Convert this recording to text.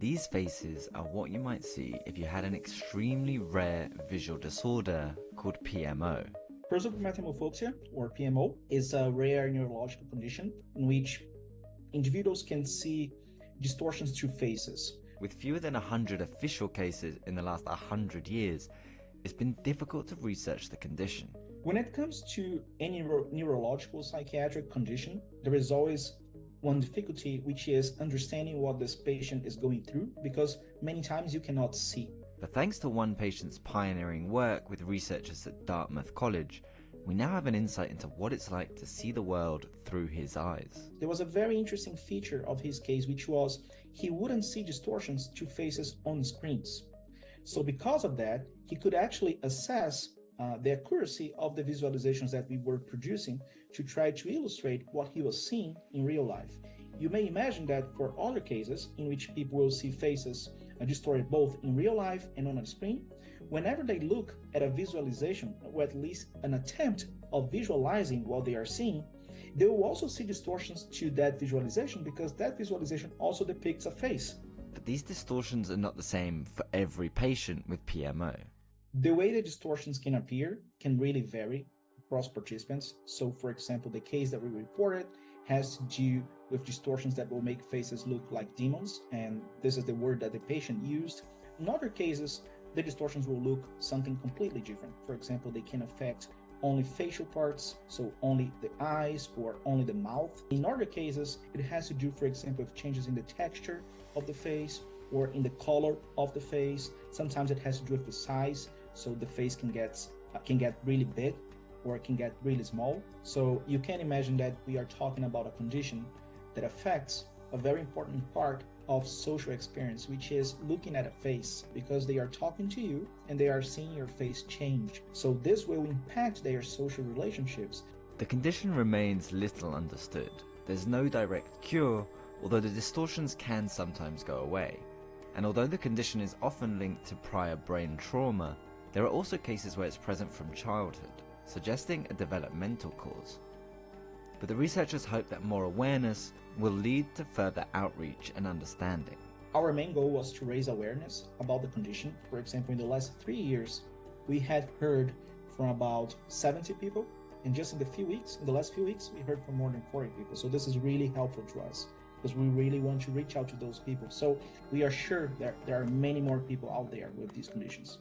These faces are what you might see if you had an extremely rare visual disorder called PMO. Prosopometamorphopsia, or PMO, is a rare neurological condition in which individuals can see distortions through faces. With fewer than 100 official cases in the last 100 years, it's been difficult to research the condition. When it comes to any neurological psychiatric condition, there is always one difficulty, which is understanding what this patient is going through, because many times you cannot see. But thanks to one patient's pioneering work with researchers at Dartmouth College, we now have an insight into what it's like to see the world through his eyes. There was a very interesting feature of his case, which was he wouldn't see distortions to faces on screens. So because of that, he could actually assess the accuracy of the visualizations that we were producing to try to illustrate what he was seeing in real life. You may imagine that for other cases in which people will see faces distorted both in real life and on a screen, whenever they look at a visualization, or at least an attempt of visualizing what they are seeing, they will also see distortions to that visualization, because that visualization also depicts a face. But these distortions are not the same for every patient with PMO. The way the distortions can appear can really vary across participants. So, for example, the case that we reported has to do with distortions that will make faces look like demons, and this is the word that the patient used. In other cases, the distortions will look something completely different. For example, they can affect only facial parts, so only the eyes or only the mouth. In other cases, it has to do, for example, with changes in the texture of the face or in the color of the face. Sometimes it has to do with the size, so the face can get really big or it can get really small. So you can imagine that we are talking about a condition that affects a very important part of social experience, which is looking at a face, because they are talking to you and they are seeing your face change. So this will impact their social relationships. The condition remains little understood. There's no direct cure, although the distortions can sometimes go away. And although the condition is often linked to prior brain trauma, there are also cases where it's present from childhood, suggesting a developmental cause. But the researchers hope that more awareness will lead to further outreach and understanding. Our main goal was to raise awareness about the condition. For example, in the last 3 years, we had heard from about 70 people, and just in the last few weeks, we heard from more than 40 people. So this is really helpful to us, because we really want to reach out to those people. So we are sure that there are many more people out there with these conditions.